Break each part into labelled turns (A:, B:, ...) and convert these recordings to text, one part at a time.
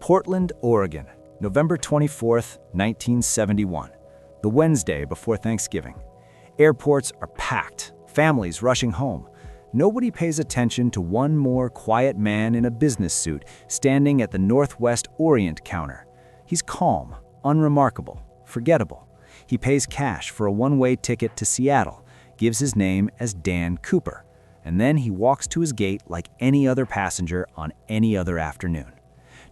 A: Portland, Oregon, November 24th, 1971, the Wednesday before Thanksgiving. Airports are packed, families rushing home. Nobody pays attention to one more quiet man in a business suit standing at the Northwest Orient counter. He's calm, unremarkable, forgettable. He pays cash for a one-way ticket to Seattle, gives his name as Dan Cooper, and then he walks to his gate like any other passenger on any other afternoon.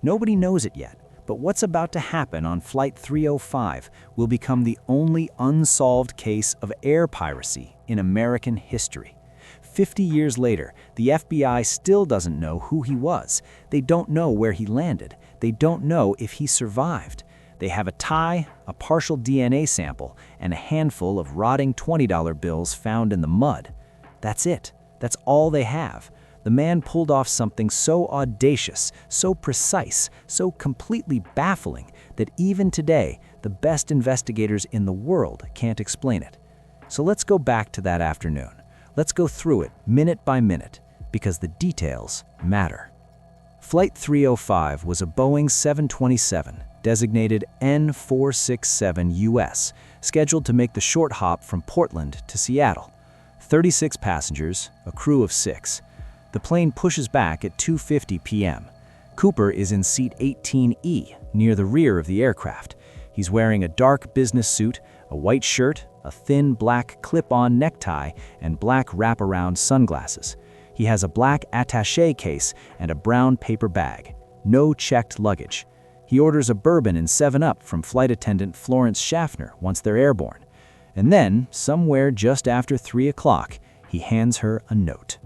A: Nobody knows it yet, but what's about to happen on Flight 305 will become the only unsolved case of air piracy in American history. 50 years later, the FBI still doesn't know who he was. They don't know where he landed. They don't know if he survived. They have a tie, a partial DNA sample, and a handful of rotting $20 bills found in the mud. That's it. That's all they have. The man pulled off something so audacious, so precise, so completely baffling that even today, the best investigators in the world can't explain it. So let's go back to that afternoon. Let's go through it minute by minute, because the details matter. Flight 305 was a Boeing 727, designated N467US, scheduled to make the short hop from Portland to Seattle. 36 passengers, a crew of 6. The plane pushes back at 2:50 p.m. Cooper is in seat 18E, near the rear of the aircraft. He's wearing a dark business suit, a white shirt, a thin black clip-on necktie, and black wraparound sunglasses. He has a black attaché case and a brown paper bag. No checked luggage. He orders a bourbon and 7-Up from flight attendant Florence Schaffner once they're airborne. And then, somewhere just after 3 o'clock, he hands her a note.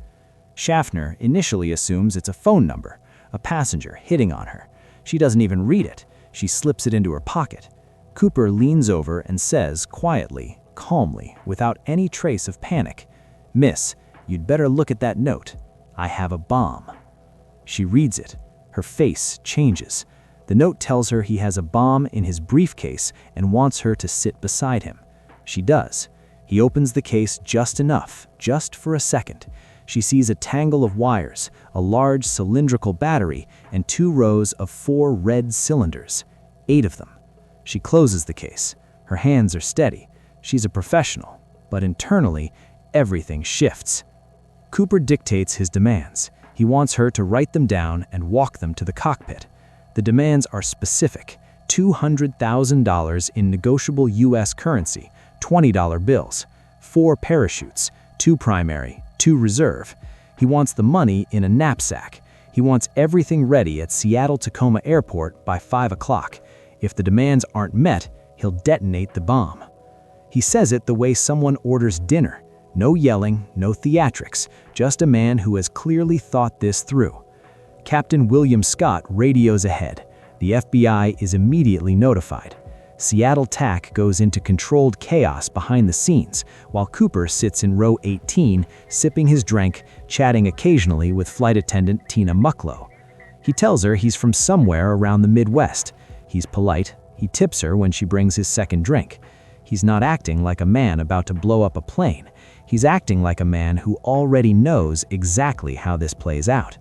A: Schaffner initially assumes it's a phone number, a passenger hitting on her. She doesn't even read it. She slips it into her pocket. Cooper leans over and says quietly, calmly, without any trace of panic, "Miss, you'd better look at that note. I have a bomb." She reads it. Her face changes. The note tells her he has a bomb in his briefcase and wants her to sit beside him. She does. He opens the case just enough, just for a second. She sees a tangle of wires, a large cylindrical battery, and 2 rows of 4 red cylinders. 8 of them. She closes the case. Her hands are steady. She's a professional. But internally, everything shifts. Cooper dictates his demands. He wants her to write them down and walk them to the cockpit. The demands are specific. $200,000 in negotiable U.S. currency, $20 bills, 4 parachutes, 2 primary, 2 reserve. He wants the money in a knapsack. He wants everything ready at Seattle-Tacoma Airport by 5 o'clock. If the demands aren't met, he'll detonate the bomb. He says it the way someone orders dinner. No yelling, no theatrics, just a man who has clearly thought this through. Captain William Scott radios ahead. The FBI is immediately notified. Seattle TAC goes into controlled chaos behind the scenes, while Cooper sits in row 18, sipping his drink, chatting occasionally with flight attendant Tina Mucklow. He tells her he's from somewhere around the Midwest. He's polite. He tips her when she brings his second drink. He's not acting like a man about to blow up a plane. He's acting like a man who already knows exactly how this plays out.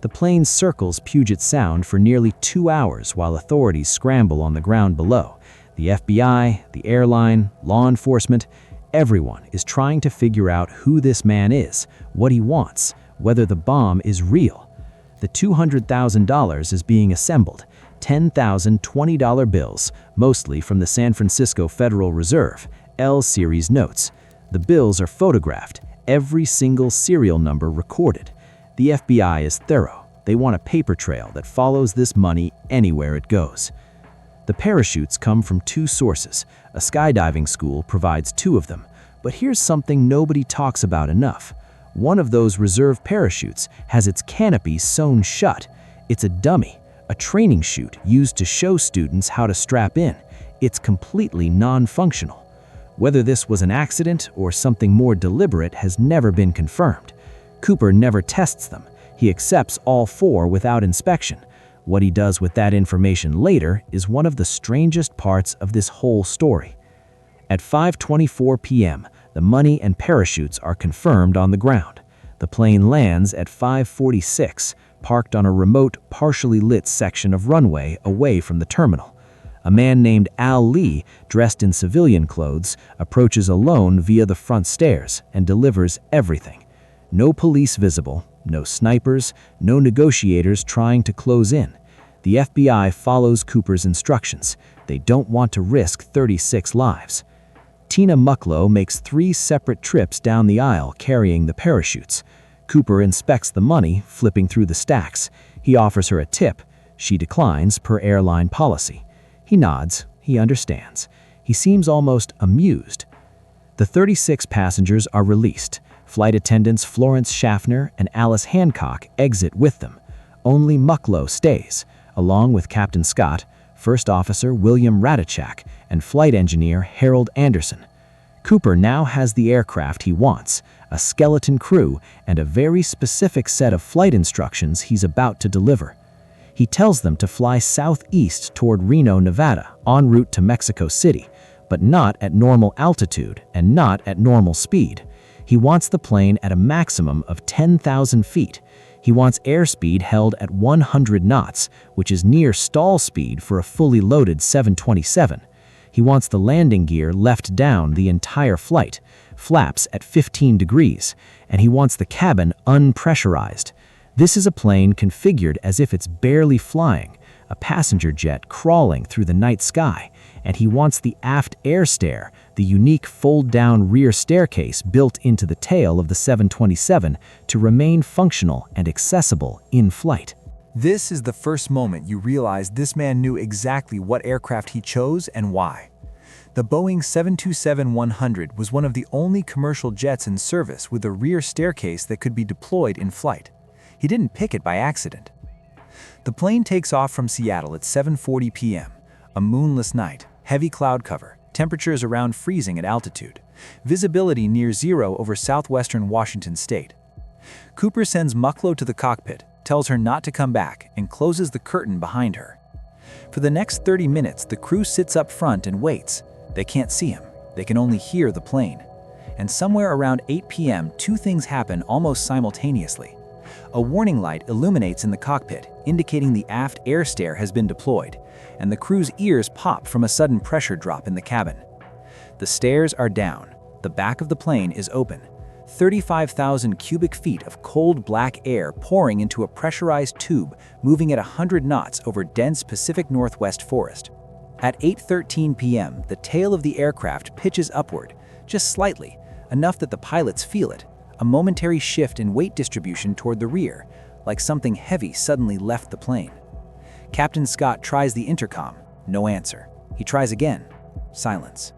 A: The plane circles Puget Sound for nearly 2 hours while authorities scramble on the ground below. The FBI, the airline, law enforcement, everyone is trying to figure out who this man is, what he wants, whether the bomb is real. The $200,000 is being assembled, 10,000 $20 bills, mostly from the San Francisco Federal Reserve, L-series notes. The bills are photographed, every single serial number recorded. The FBI is thorough. They want a paper trail that follows this money anywhere it goes. The parachutes come from 2 sources. A skydiving school provides 2 of them. But here's something nobody talks about enough. One of those reserve parachutes has its canopy sewn shut. It's a dummy, a training chute used to show students how to strap in. It's completely non-functional. Whether this was an accident or something more deliberate has never been confirmed. Cooper never tests them. He accepts all 4 without inspection. What he does with that information later is one of the strangest parts of this whole story. At 5:24 p.m., the money and parachutes are confirmed on the ground. The plane lands at 5:46, parked on a remote, partially lit section of runway away from the terminal. A man named Al Lee, dressed in civilian clothes, approaches alone via the front stairs and delivers everything. No police visible, no snipers, no negotiators trying to close in. The FBI follows Cooper's instructions. They don't want to risk 36 lives. Tina Mucklow makes 3 separate trips down the aisle carrying the parachutes. Cooper inspects the money, flipping through the stacks. He offers her a tip. She declines per airline policy. He nods. He understands. He seems almost amused. The 36 passengers are released. Flight attendants Florence Schaffner and Alice Hancock exit with them. Only Mucklow stays, along with Captain Scott, First Officer William Radachak, and Flight Engineer Harold Anderson. Cooper now has the aircraft he wants, a skeleton crew, and a very specific set of flight instructions he's about to deliver. He tells them to fly southeast toward Reno, Nevada, en route to Mexico City, but not at normal altitude and not at normal speed. He wants the plane at a maximum of 10,000 feet. He wants airspeed held at 100 knots, which is near stall speed for a fully loaded 727. He wants the landing gear left down the entire flight, flaps at 15 degrees, and he wants the cabin unpressurized. This is a plane configured as if it's barely flying, a passenger jet crawling through the night sky, and he wants the aft air stair, the unique fold-down rear staircase built into the tail of the 727, to remain functional and accessible in flight.
B: This is the first moment you realize this man knew exactly what aircraft he chose and why. The Boeing 727-100 was one of the only commercial jets in service with a rear staircase that could be deployed in flight. He didn't pick it by accident. The plane takes off from Seattle at 7:40 p.m., a moonless night, heavy cloud cover, temperatures around freezing at altitude, visibility near zero over southwestern Washington state. Cooper sends Mucklow to the cockpit, tells her not to come back, and closes the curtain behind her. For the next 30 minutes, the crew sits up front and waits. They can't see him. They can only hear the plane. And somewhere around 8 p.m., 2 things happen almost simultaneously. A warning light illuminates in the cockpit, indicating the aft air stair has been deployed, and the crew's ears pop from a sudden pressure drop in the cabin. The stairs are down. The back of the plane is open. 35,000 cubic feet of cold black air pouring into a pressurized tube moving at 100 knots over dense Pacific Northwest forest. At 8:13 p.m., the tail of the aircraft pitches upward, just slightly, enough that the pilots feel it, a momentary shift in weight distribution toward the rear, like something heavy suddenly left the plane. Captain Scott tries the intercom. No answer. He tries again. Silence.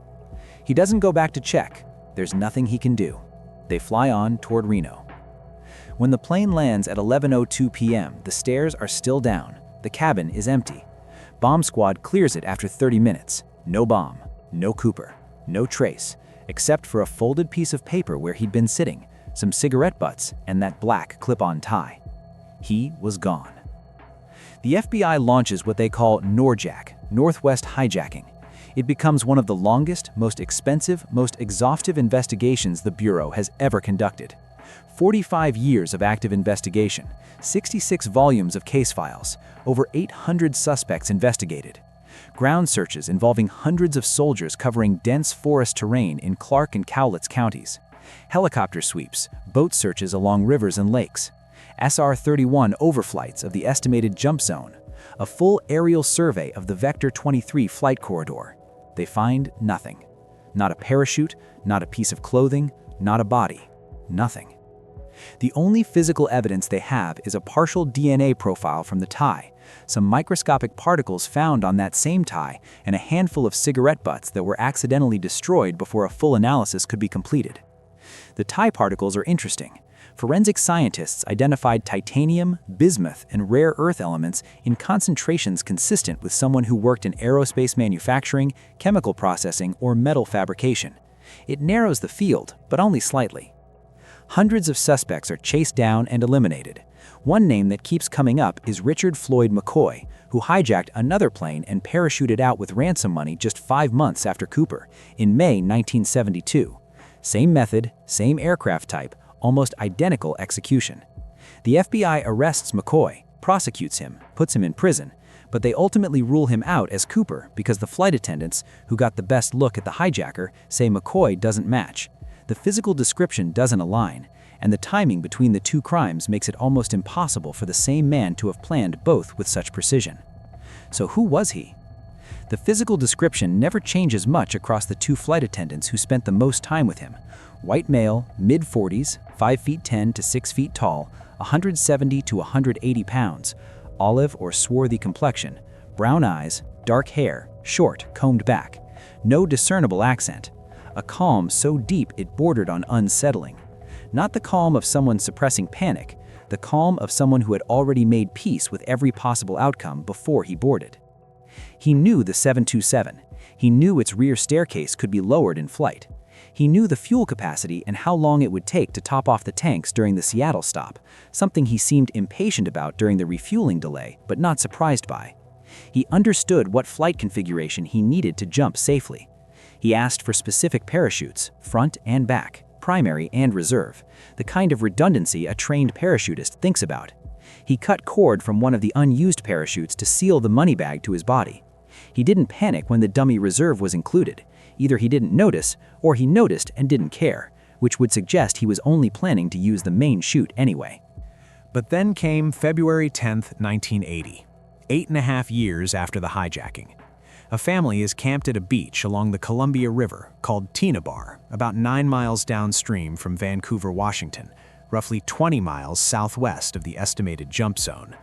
B: He doesn't go back to check. There's nothing he can do. They fly on toward Reno. When the plane lands at 11:02 p.m., the stairs are still down. The cabin is empty. Bomb squad clears it after 30 minutes. No bomb, no Cooper, no trace, except for a folded piece of paper where he'd been sitting, some cigarette butts, and that black clip-on tie. He was gone. The FBI launches what they call NORJAK, Northwest Hijacking. It becomes one of the longest, most expensive, most exhaustive investigations the Bureau has ever conducted. 45 years of active investigation, 66 volumes of case files, over 800 suspects investigated. Ground searches involving hundreds of soldiers covering dense forest terrain in Clark and Cowlitz counties. Helicopter sweeps, boat searches along rivers and lakes. SR-31 overflights of the estimated jump zone. A full aerial survey of the Vector 23 flight corridor. They find nothing. Not a parachute, not a piece of clothing, not a body. Nothing. The only physical evidence they have is a partial DNA profile from the tie, some microscopic particles found on that same tie, and a handful of cigarette butts that were accidentally destroyed before a full analysis could be completed. The tie particles are interesting. Forensic scientists identified titanium, bismuth, and rare earth elements in concentrations consistent with someone who worked in aerospace manufacturing, chemical processing, or metal fabrication. It narrows the field, but only slightly. Hundreds of suspects are chased down and eliminated. One name that keeps coming up is Richard Floyd McCoy, who hijacked another plane and parachuted out with ransom money just 5 months after Cooper, in May 1972. Same method, same aircraft type, almost identical execution.
A: The FBI arrests McCoy, prosecutes him, puts him in prison, but they ultimately rule him out as Cooper because the flight attendants, who got the best look at the hijacker, say McCoy doesn't match. The physical description doesn't align, and the timing between the two crimes makes it almost impossible for the same man to have planned both with such precision. So who was he? The physical description never changes much across the two flight attendants who spent the most time with him. White male, mid-40s, 5'10" to 6 feet tall, 170 to 180 pounds, olive or swarthy complexion, brown eyes, dark hair, short, combed back. No discernible accent. A calm so deep it bordered on unsettling. Not the calm of someone suppressing panic, the calm of someone who had already made peace with every possible outcome before he boarded. He knew the 727. He knew its rear staircase could be lowered in flight. He knew the fuel capacity and how long it would take to top off the tanks during the Seattle stop, something he seemed impatient about during the refueling delay, but not surprised by. He understood what flight configuration he needed to jump safely. He asked for specific parachutes, front and back, primary and reserve, the kind of redundancy a trained parachutist thinks about. He cut cord from one of the unused parachutes to seal the money bag to his body. He didn't panic when the dummy reserve was included. Either he didn't notice, or he noticed and didn't care, which would suggest he was only planning to use the main chute anyway.
B: But then came February 10, 1980, 8.5 years after the hijacking. A family is camped at a beach along the Columbia River called Tina Bar, about 9 miles downstream from Vancouver, Washington, roughly 20 miles southwest of the estimated jump zone.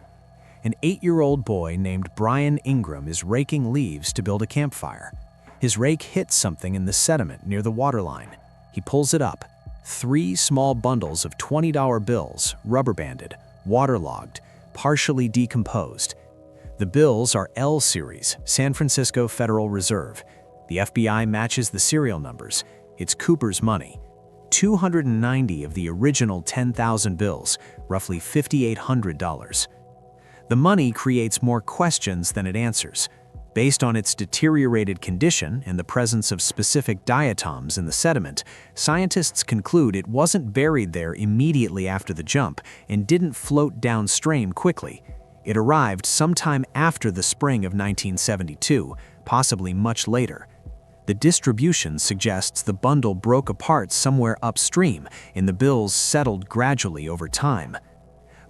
B: An 8-year-old boy named Brian Ingram is raking leaves to build a campfire. His rake hits something in the sediment near the waterline. He pulls it up. 3 small bundles of $20 bills, rubber-banded, waterlogged, partially decomposed. The bills are L Series, San Francisco Federal Reserve. The FBI matches the serial numbers. It's Cooper's money. 290 of the original 10,000 bills, roughly $5,800. The money creates more questions than it answers. Based on its deteriorated condition and the presence of specific diatoms in the sediment, scientists conclude it wasn't buried there immediately after the jump and didn't float downstream quickly. It arrived sometime after the spring of 1972, possibly much later. The distribution suggests the bundle broke apart somewhere upstream and the bills settled gradually over time.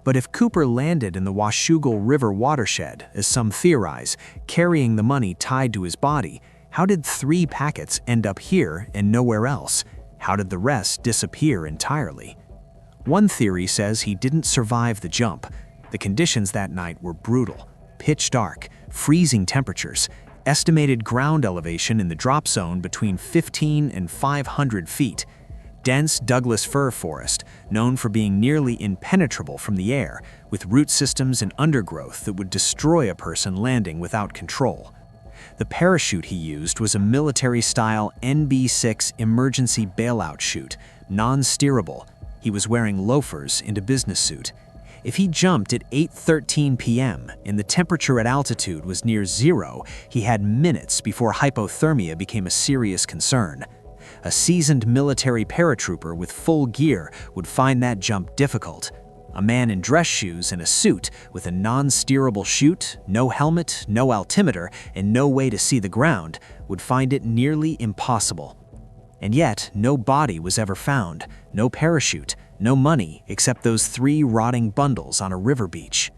B: But if Cooper landed in the Washougal River watershed, as some theorize, carrying the money tied to his body, how did 3 packets end up here and nowhere else? How did the rest disappear entirely? One theory says he didn't survive the jump. The conditions that night were brutal. Pitch dark, freezing temperatures, estimated ground elevation in the drop zone between 15 and 500 feet. Dense Douglas fir forest, known for being nearly impenetrable from the air, with root systems and undergrowth that would destroy a person landing without control. The parachute he used was a military-style NB-6 emergency bailout chute, non-steerable. He was wearing loafers and a business suit. If he jumped at 8:13 p.m. and the temperature at altitude was near zero, he had minutes before hypothermia became a serious concern. A seasoned military paratrooper with full gear would find that jump difficult. A man in dress shoes and a suit with a non-steerable chute, no helmet, no altimeter, and no way to see the ground would find it nearly impossible. And yet, no body was ever found, no parachute, no money except those 3 rotting bundles on a river beach.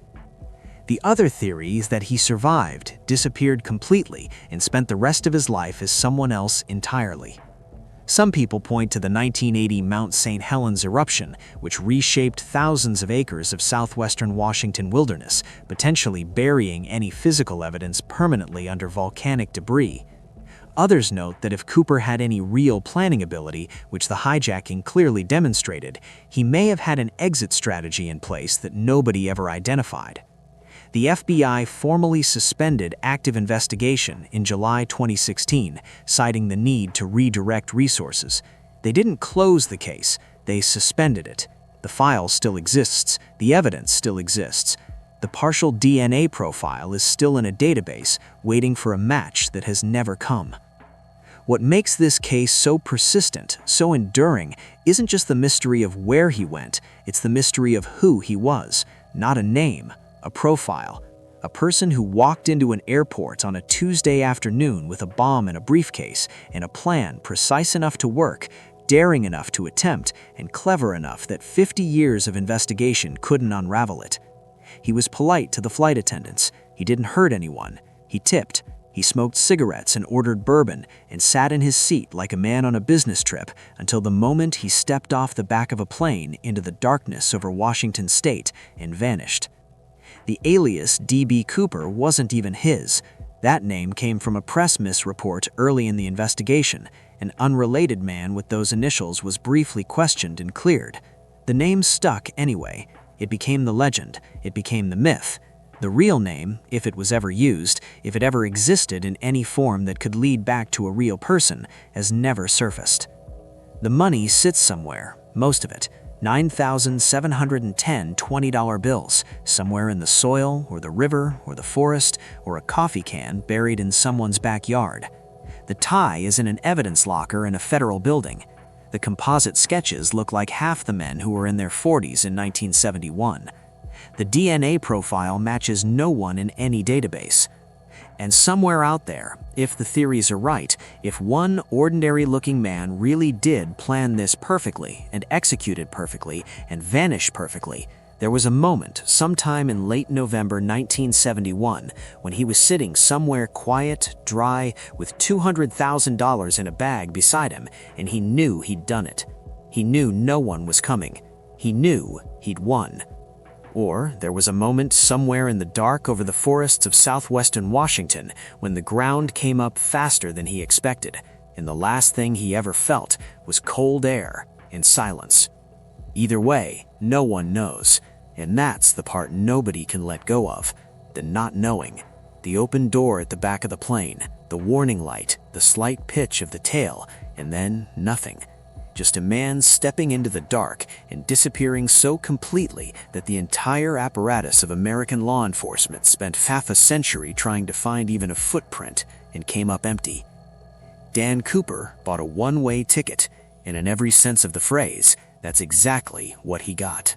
B: The other theory is that he survived, disappeared completely, and spent the rest of his life as someone else entirely. Some people point to the 1980 Mount St. Helens eruption, which reshaped thousands of acres of southwestern Washington wilderness, potentially burying any physical evidence permanently under volcanic debris. Others note that if Cooper had any real planning ability, which the hijacking clearly demonstrated, he may have had an exit strategy in place that nobody ever identified. The FBI formally suspended active investigation in July 2016, citing the need to redirect resources. They didn't close the case, they suspended it. The file still exists, the evidence still exists. The partial DNA profile is still in a database, waiting for a match that has never come.
A: What makes this case so persistent, so enduring, isn't just the mystery of where he went, it's the mystery of who he was. Not a name, a profile. A person who walked into an airport on a Tuesday afternoon with a bomb in a briefcase and a plan precise enough to work, daring enough to attempt, and clever enough that 50 years of investigation couldn't unravel it. He was polite to the flight attendants. He didn't hurt anyone. He tipped. He smoked cigarettes and ordered bourbon and sat in his seat like a man on a business trip until the moment he stepped off the back of a plane into the darkness over Washington state and vanished. The alias D.B. Cooper wasn't even his. That name came from a press misreport early in the investigation. An unrelated man with those initials was briefly questioned and cleared. The name stuck anyway. It became the legend. It became the myth. The real name, if it was ever used, if it ever existed in any form that could lead back to a real person, has never surfaced. The money sits somewhere, most of it, 9,710 $20 bills, somewhere in the soil or the river or the forest or a coffee can buried in someone's backyard. The tie is in an evidence locker in a federal building. The composite sketches look like half the men who were in their 40s in 1971. The DNA profile matches no one in any database. And somewhere out there, if the theories are right, if one ordinary-looking man really did plan this perfectly and execute it perfectly and vanish perfectly, there was a moment sometime in late November 1971 when he was sitting somewhere quiet, dry, with $200,000 in a bag beside him, and he knew he'd done it. He knew no one was coming. He knew he'd won. Or there was a moment somewhere in the dark over the forests of southwestern Washington when the ground came up faster than he expected, and the last thing he ever felt was cold air and silence. Either way, no one knows, and that's the part nobody can let go of, the not knowing. The open door at the back of the plane, the warning light, the slight pitch of the tail, and then nothing. Just a man stepping into the dark and disappearing so completely that the entire apparatus of American law enforcement spent half a century trying to find even a footprint and came up empty. Dan Cooper bought a one-way ticket, and in every sense of the phrase, that's exactly what he got.